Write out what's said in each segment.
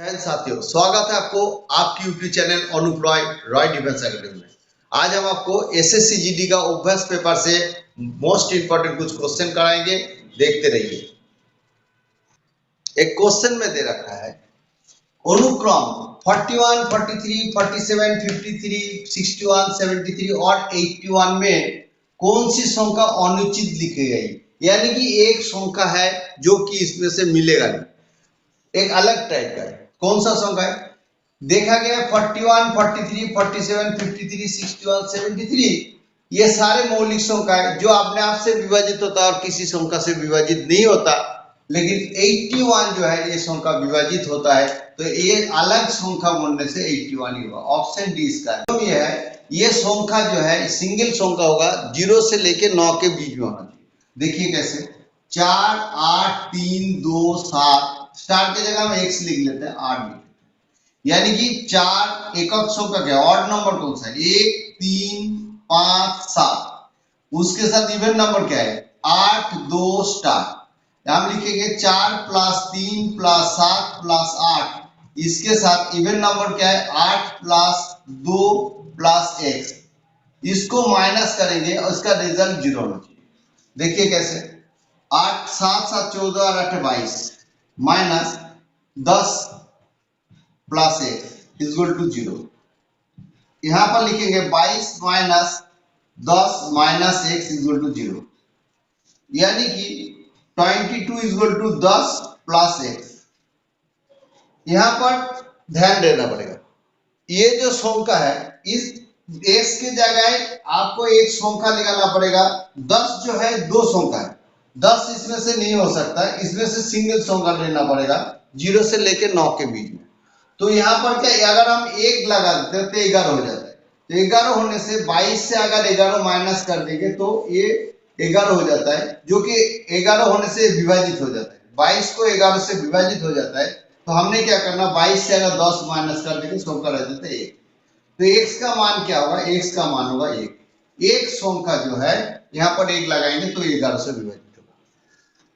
बहन साथियों, स्वागत है आपको आपकी YouTube channel Anoop Roy Roy defence academy में। आज हम आपको एसएससी जीडी का अभ्यास पेपर से मोस्ट इंपोर्टेंट कुछ क्वेश्चन कराएंगे, देखते रहिए। एक क्वेश्चन में दे रखा है अनुक्रम 41, 43, 47, 53, 61, 73 और 81 में कौन सी संख्या अनुचित लिखी गई, यानी कि एक संख्या है जो कि इसमें से मिलेगा नहीं, एक अलग टाइप का है। कौन सा संख्या है? देखा गया 41, 43, 47, 53, 61, 73 ये सारे मौलिक संख्या है जो अपने आप से विभाजित होता है और किसी संख्या से विभाजित नहीं होता, लेकिन 81 जो है ये संख्या विभाजित होता है, तो ये अलग संख्या बनने से 81 ही होगा। ऑप्शन डी इसका है। ये है, ये संख्या जो है सिंगल संख्या होगा, 0 से लेके 9 के बीच में होना चाहिए। देखिए कैसे, 4, 8, 3, 2, 7, स्टार की जगह हम x लिख लेते हैं, 8 लिख लेते हैं, यानी कि 4 एकक संख्या क्या, ऑड नंबर कौन सा है? 1, 3, 5, 7। उसके साथ इवन नंबर क्या है? 8, 2 स्टार। हम लिखेंगे 4 + 3 + 7 + 8। इसके साथ इवन नंबर क्या है? 8 + 2 + x। इसको माइनस करेंगे और इसका रिजल्ट 0 होना चाहिए। देखिए कैसे, 8 7 7 14 और 8 22 माइनस 10 + x इक्वल टू 0। यहां पर लिखेंगे 22 minus 10 minus x equal to 0, यानी कि 22 इक्वल टू 10 + x। यहां पर ध्यान देना पड़ेगा, ये जो संख्या है इस x के जगह आपको एक संख्या निकालना पड़ेगा। 10 जो है दो संख्या है, 10 इसमें से नहीं हो सकता, इसमें से सिंगल संख्या लेना पड़ेगा 0 से लेकर 9 के बीच में। तो यहाँ पर क्या, अगर हम 1 लगा देते हैं तो 11 हो जाता है। तो 11 होने से 22 से अगर 11 माइनस कर देंगे तो ये 11 हो जाता है, जो कि 11 होने से विभाजित हो जाता है। 22 को 11 से विभाजित हो जाता है, तो हमने क्या करना, 22 से अगर 10 माइनस कर देंगे संख्या रह जाता है 1। तो x का मान क्या होगा? x का मान होगा 1। एक संख्या जो है यहाँ पर 1 लगाएंगे तो 11 से विभाजित होगा।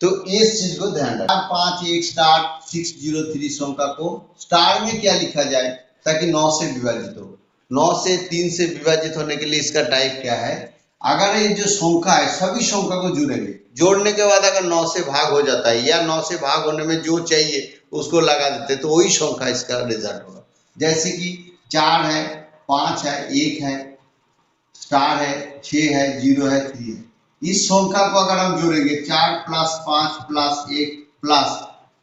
तो इस चीज को ध्यान रखना। 5 1 स्टार 603 संख्या को स्टार में क्या लिखा जाए ताकि 9 से विभाजित हो। 9 से 3 से विभाजित होने के लिए इसका टाइप क्या है, अगर ये जो संख्या है सभी संख्या को जोड़ेंगे, जोड़ने के बाद अगर 9 से भाग हो जाता है या 9 से भाग होने में जो चाहिए उसको लगा देते हैं, तो वही संख्या इसका रिजल्ट होगा। जैसे कि 4 है, 5 है, 1 है, स्टार है, 6 है, 0 है, 3 है। इस संख्या को अगर हम जोड़ेंगे 4 + 5 + 1 प्लस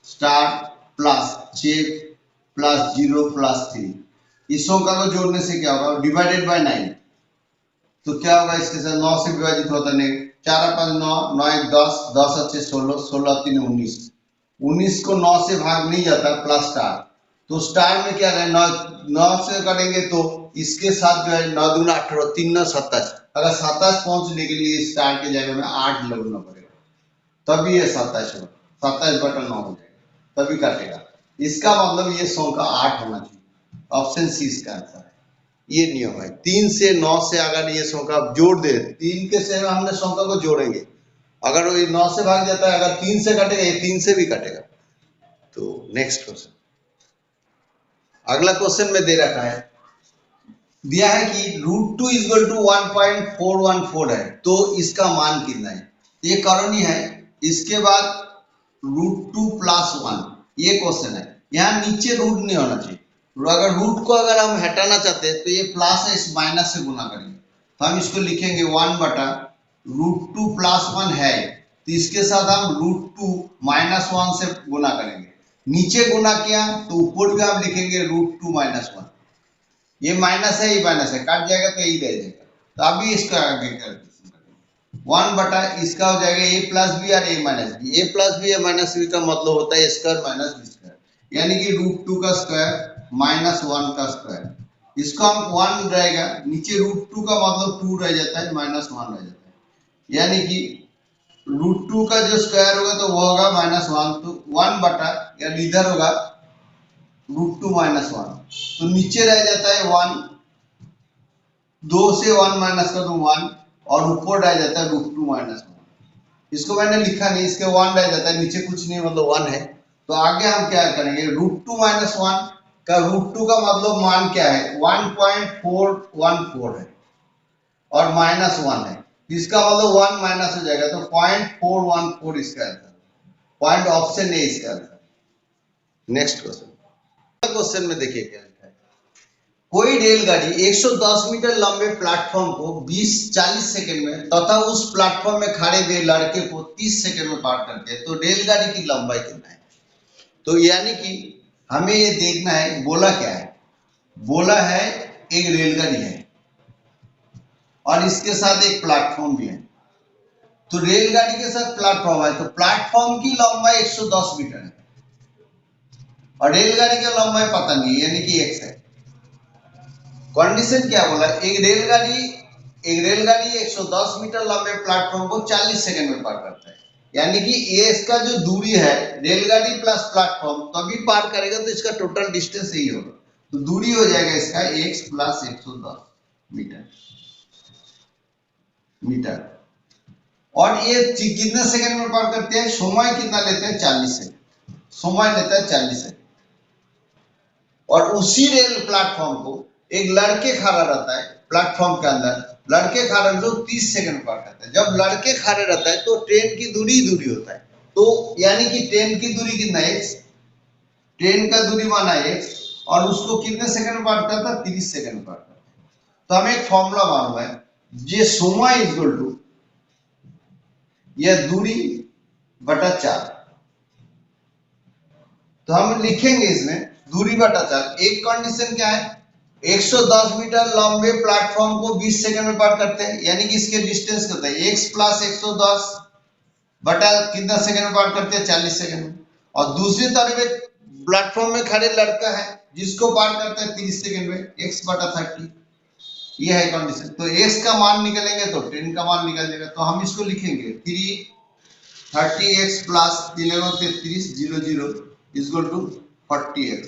स्टार प्लस 6 + 0 + 3, इस संख्या को जोड़ने से क्या होगा? Divided by 9। तो क्या होगा इसके साथ? 9 से विभाजित होता नहीं। 4 × 5 9, 9 × 1 10, 10 × 6 16, 16 × 3 19। 19 को 9 से भाग नहीं जाता, प्लस स्टार। तो स्टार में क्या है, 9 से करेंगे तो इसके साथ जो है 9 दूना 18, 3 9 27। अगर 27 पहुंचने के लिए स्टार के जगह में 8 लगाना पड़ेगा, तभी ये 27 होगा। 27/9 हो जाएगा, तभी काटेगा। इसका मतलब ये संख्या 8 होना चाहिए। ऑप्शन सी इसका आंसर है। ये नियम है। 3 से 9 से अगर ये संख्या जोड़ दे, 3 के से हमने संख्या को जोड़ेंगे, अगर वो 9 से भाग जाता है, अगर 3 से कटेगा, ये 3 से भी कटेगा। तो नेक्स्ट क्वेश्चन, अगला क्वेश्चन में दे रखा है, दिया है कि √2 = 1.414 है, तो इसका मान कितना है? ये कॉलोनी है। इसके बाद √2 + 1, ये क्वेश्चन है। यहाँ नीचे रूट नहीं होना चाहिए। अगर रूट को अगर हम हटाना चाहते हैं तो ये प्लस है, इस माइनस से गुना करेंगे, तो हम इसको लिखेंगे 1/√2 + 1 है, तो इसके साथ हम √2 - 1 से गुना करेंगे। नीचे गुना किया तो ऊपर भी हम लिखेंगे √2 - 1। ये माइनस है, ये माइनस है, काट जाएगा तो यही रह जाएगा। तो अभी इसका आगे करते 1/ इसका हो जाएगा a + b और a - b। a + b minus b का मतलब होता है स्क्वायर माइनस b स्क्वायर, यानी कि √2 का स्क्वायर माइनस 1 का स्क्वायर। इसको हम 1 रहेगा, नीचे √2 का मतलब 2 रह जाता है, माइनस 1 रह जाता है, यानी कि √2 का जो स्क्वायर होगा तो वो होगा -1। तो 1/ या इधर होगा √2 - 1, तो नीचे रह जाता है 1, 2 से 1 माइनस कर दूं 1, और ऊपर रह जाता है √2 - 1। इसको मैंने लिखा नहीं, इसके 1 रह जाता है, नीचे कुछ नहीं, मतलब 1 है। तो आगे हम क्या करेंगे, √2 माइनस 1 का √2 का मतलब मान क्या है, 1.414 है और माइनस 1 है, इसका मतलब 1 माइनस हो जाएगा, तो 0.414 इसका आंसर, पॉइंट ऑप्शन ए इसका आंसर। नेक्स्ट क्वेश्चन में देखिए क्या लिखा है, कोई रेलगाड़ी 110 मीटर लंबे प्लेटफॉर्म को 20-40 सेकंड में तथा उस प्लेटफॉर्म में खड़े हुए लड़के को 30 सेकंड में पार करते हैं, तो रेलगाड़ी की लंबाई कितना है। तो यानी कि हमें ये देखना है, बोला क्या है, बोला है एक रेलगाड़ी है और इसके साथ एक प्लेटफॉर्म भी है। तो रेलगाड़ी के साथ प्लेटफॉर्म है, तो प्लेटफॉर्म की लंबाई 110 मीटर है और रेलगाड़ी की लंबाई पता नहीं है, यानी कि x है। कंडीशन क्या बोला, एक रेलगाड़ी 110 मीटर लंबे प्लेटफॉर्म को 40 सेकंड में पार करता है, यानी कि ये इसका जो दूरी है रेलगाड़ी प्लस प्लेटफॉर्म तभी पार करेगा, तो इसका टोटल डिस्टेंस यही होगा, तो दूरी हो जाएगा इसका x प्लस 110 मीटर। और ये कितने सेकंड में पार करते हैं, समय कितना लेते हैं, 40 सेकंड, समय लेता है 40 सेकंड। और उसी रेल प्लेटफॉर्म को एक लड़के खड़ा रहता है प्लेटफॉर्म के अंदर, लड़के खड़ा जो 30 सेकंड पार करता है। जब लड़के खड़े रहता है तो ट्रेन की दूरी होता है, तो यानी कि ट्रेन की दूरी कितना है, ट्रेन का दूरी माना x, और उसको कितने सेकंड में पार करता है, 30 सेकंड में पार करता है। तो हमें एक फॉर्मूला मालूम है, जे समय इक्वल टू यह दूरी बटा 4, तो हम लिखेंगे इसमें दूरी बटा 4। एक कंडीशन क्या है, 110 मीटर लंबे प्लेटफॉर्म को 20 सेकंड में पार करते हैं, यानी कि इसके डिस्टेंस कितना है, x प्लस 110 बटा कितना सेकंड में पार करते हैं, 40 सेकंड में। और दूसरी तरफ एक प्लेटफॉर्म में खड़े लड़का है जिसको पार करते हैं 30 सेकंड में, x बटा 30, ये है कंडीशन। तो x का मान निकलेंगे तो 10 का मान निकल जाएगा, तो हम इसको लिखेंगे 30x plus 33 00 equal to 40x।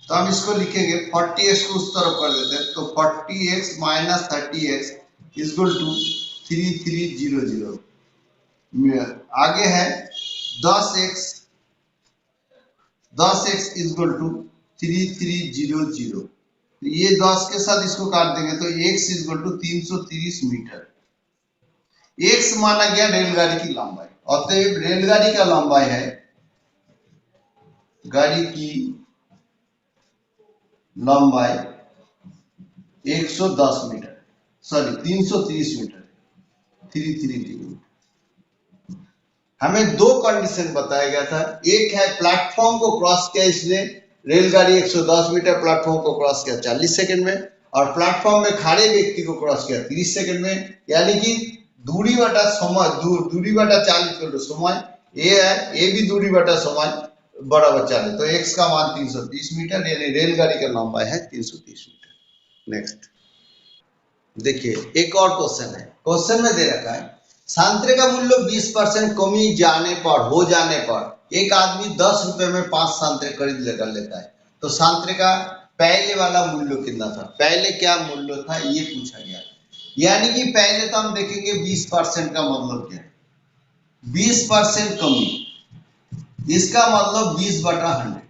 तो हम इसको लिखेंगे 40x को उस तरफ कर देते हैं, तो 40x minus 30x equal to 3300। आगे है 10x इक्वल टू 3300, ये 10 के साथ इसको काट देंगे तो x equal to 330 metre. x माना गया रेलगाड़ी की लंबाई, अतएव रेलगाड़ी का लंबाई है, गाड़ी की लंबाई 110 मीटर, सॉरी 330 मीटर, 330। हमें दो कंडीशन बताया गया था, एक है प्लेटफॉर्म को क्रॉस किया इसने, रेलगाड़ी 110 मीटर प्लेटफॉर्म को क्रॉस किया 40 सेकंड में, और प्लेटफॉर्म में खड़े व्यक्ति को क्रॉस किया 30 सेकंड में, यानी कि दूरी बटा समय, दूरी बटा 40 समय, ये है, ये भी दूरी बटा समय बराबर 40, तो x का मान 330 मीटर, यानी रेलगाड़ी का लंबाई है 330 मीटर। नेक्स्ट देखिए एक और क्वेश्चन है, क्वेश्चन में दे रखा है संतरे का मूल्य 20% कमी हो जाने पर एक आदमी 10 रुपए में 5 संतरे खरीद लेता है, तो संतरे का पहले वाला मूल्य कितना था, पहले क्या मूल्य था ये पूछा गया। यानी कि पहले तो हम देखेंगे 20% का मतलब क्या है, 20% कमी, इसका मतलब 20 बटा 100,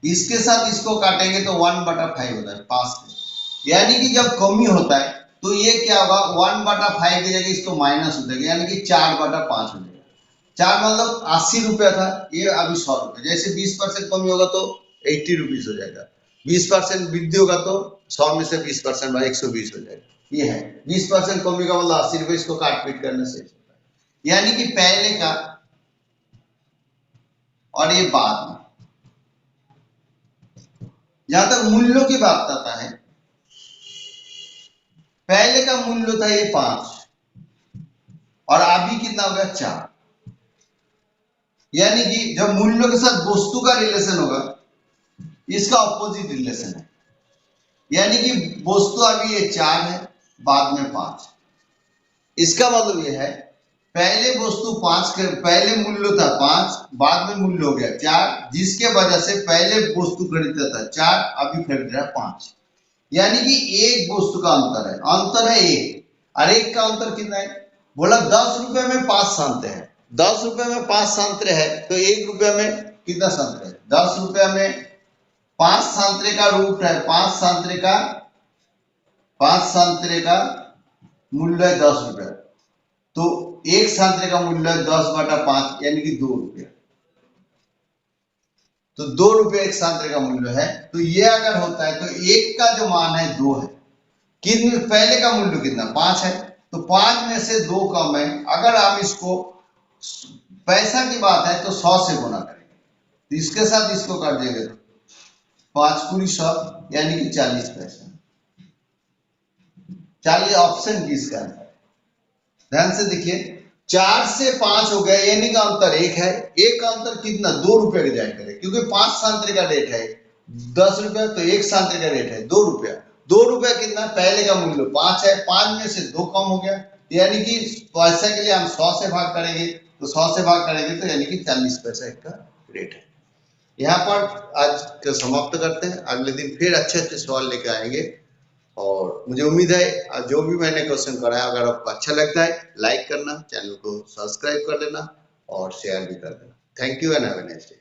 इसके साथ इसको काटेंगे तो 1 बटा 5 होता है, 5 से। यानी कि जब कमी होता है तो ये क्या होगा, 1 बटा 5 की जगह इसको माइनस हो जाएगा, यानी कि 4 बटा 5 हो जाएगा। 4 मतलब 80 रुपया था, ये अभी 100 रुपये, जैसे 20% कमी होगा तो 80 रुपीज हो जाएगा, 20% वृद्धि होगा तो 100 में से 20% 120 हो जाएगा, ये है 20% कमी का मतलब 80 रुपये, इसको काट पीट करने से होता है। यानी कि पहले का और ये बाद में, जहां तक मूल्यों की बात आता है, पहले का मूल्य था ये 5 और अभी कितना हो गया 4, यानी कि जब मूल्यों के साथ वस्तु का रिलेशन होगा इसका ऑपोजिट रिलेशन है, यानी कि वस्तु अभी ये 4 है, बाद में 5, इसका मतलब ये है पहले वस्तु 5 के पहले मूल्य था 5, बाद में मूल्य हो गया 4, जिसके वजह से पहले वस्तु खरीदता था 4, अभी खरीद रहा है 5, यानी कि एक वस्तु का अंतर है, अंतर है 1, और 1 का अंतर कितना है, बोला 10 रुपए में 5 संतरे हैं, 10 रुपए में 5 संतरे है तो 1 रुपए में कितना संतरे? 10 रुपया में 5 संतरे का रूट है, 5 संतरे का मूल्य है 10 रुपया, तो एक संतरे का मूल्य है 10/5 यानी कि 2 रुपया। तो 2 रुपये एक संतरे का मूल्य है। तो ये अगर होता है तो एक का जो मान है 2 है, पहले का मूल्य कितना 5 है, तो 5 में से 2 कम है। अगर हम इसको पैसा की बात है तो 100 से गुना करेंगे, तो इसके साथ इसको कर देंगे तो 5 × 100 यानी कि 40 पैसा। चलिए ऑप्शन की इसका ध्यान से देखिए, 4 से 5 हो गया यानी का अंतर 1 है। एक का अंतर कितना 2 रुपए का जाया करे, क्योंकि 5 संतरे का रेट है 10 रुपया, तो एक संतरे का रेट है 2 रुपया। 2 रुपया कितना, पहले का मूल्य 5 है, 5 में से 2 कम हो गया, यानी कि पैसा के लिए हम 100 से भाग करेंगे, तो 100 से भाग करेंगे तो यानी कि 40 पैसा का रेट है। यहाँ पर आज का समाप्त करते हैं, अगले दिन फिर अच्छे अच्छे सवाल लेकर आएंगे। और मुझे उम्मीद है जो भी मैंने क्वेश्चन कराया अगर आपको अच्छा लगता है लाइक करना, चैनल को सब्सक्राइब कर लेना और शेयर भी कर देना। Thank you and have a nice day.